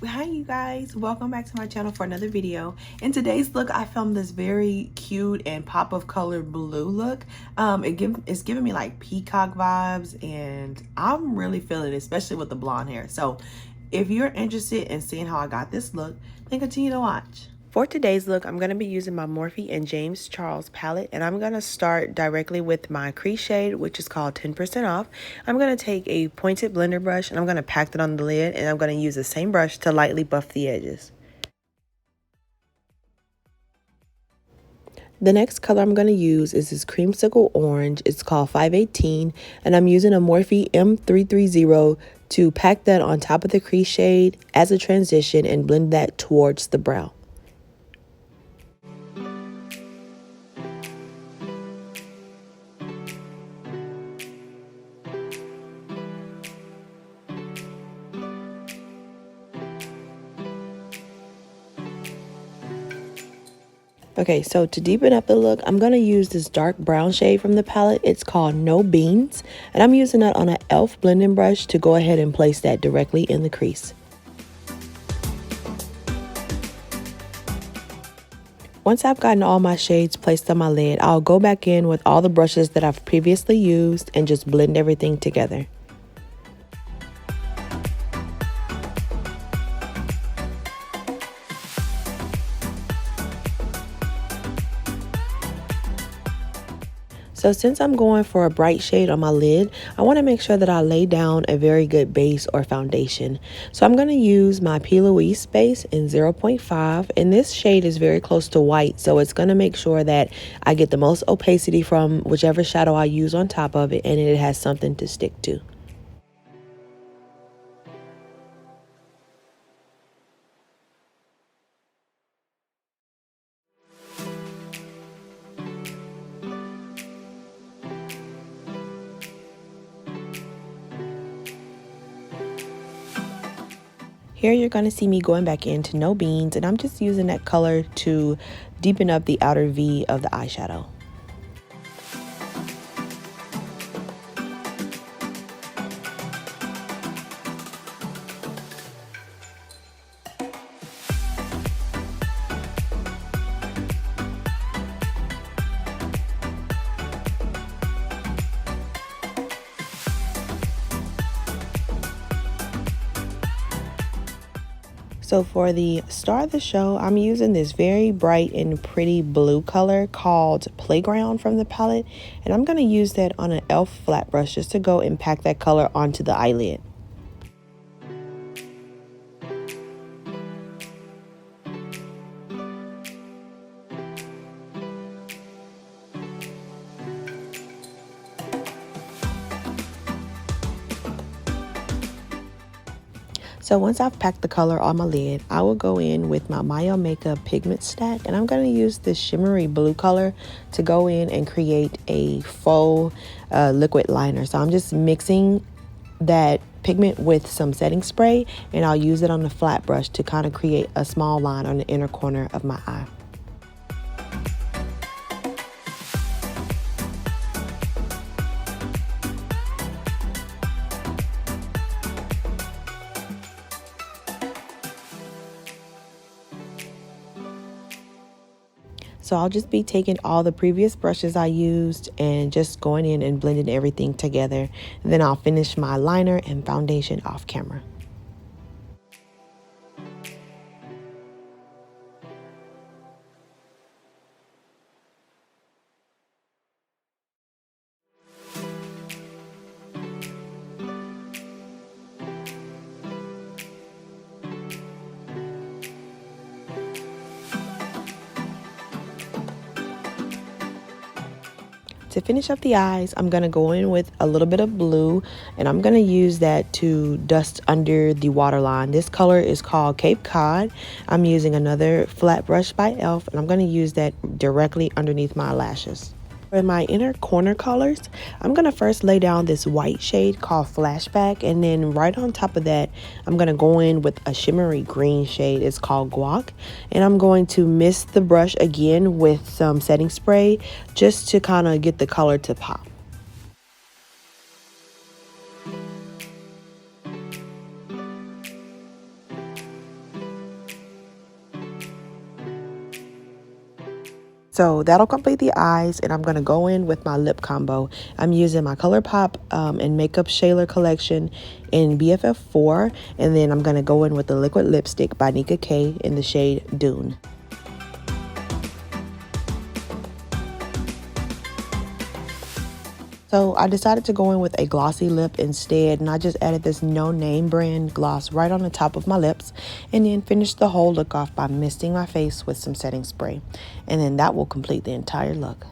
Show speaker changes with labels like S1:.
S1: Hi you guys, welcome back to my channel for another video. In today's look, I filmed this very cute and pop of color blue look. It's giving me like peacock vibes, and I'm really feeling it, especially with the blonde hair. So if you're interested in seeing how I got this look, then continue to watch. For today's look, I'm going to be using my Morphe and James Charles palette, and I'm going to start directly with my crease shade, which is called 10% Off. I'm going to take a pointed blender brush, and I'm going to pack it on the lid, and I'm going to use the same brush to lightly buff the edges. The next color I'm going to use is this creamsicle orange. It's called 518, and I'm using a Morphe M330 to pack that on top of the crease shade as a transition and blend that towards the brow. Okay, so to deepen up the look, I'm going to use this dark brown shade from the palette. It's called No Beans, and I'm using that on an e.l.f. blending brush to go ahead and place that directly in the crease. Once I've gotten all my shades placed on my lid, I'll go back in with all the brushes that I've previously used and just blend everything together. So since I'm going for a bright shade on my lid, I want to make sure that I lay down a very good base or foundation. So I'm going to use my P. Louise base in 0.5, and this shade is very close to white, so it's going to make sure that I get the most opacity from whichever shadow I use on top of it, and it has something to stick to. Here you're going to see me going back into No Beans, and I'm just using that color to deepen up the outer V of the eyeshadow. So for the star of the show, I'm using this very bright and pretty blue color called Playground from the palette. And I'm going to use that on an e.l.f. flat brush just to go and pack that color onto the eyelid. So once I've packed the color on my lid, I will go in with my Maya Makeup pigment stack, and I'm going to use this shimmery blue color to go in and create a faux liquid liner. So I'm just mixing that pigment with some setting spray, and I'll use it on the flat brush to kind of create a small line on the inner corner of my eye. So I'll just be taking all the previous brushes I used and just going in and blending everything together. And then I'll finish my liner and foundation off camera. To finish up the eyes, I'm going to go in with a little bit of blue, and I'm going to use that to dust under the waterline. This color is called Cape Cod. I'm using another flat brush by e.l.f., and I'm going to use that directly underneath my lashes. For my inner corner colors, I'm going to first lay down this white shade called Flashback, and then right on top of that, I'm going to go in with a shimmery green shade. It's called Guac, and I'm going to mist the brush again with some setting spray just to kind of get the color to pop. So that'll complete the eyes, and I'm going to go in with my lip combo. I'm using my ColourPop and Makeup Shaler collection in BFF4, and then I'm going to go in with the liquid lipstick by Nika K in the shade Dune. So I decided to go in with a glossy lip instead, and I just added this no-name brand gloss right on the top of my lips, and then finished the whole look off by misting my face with some setting spray. And then that will complete the entire look.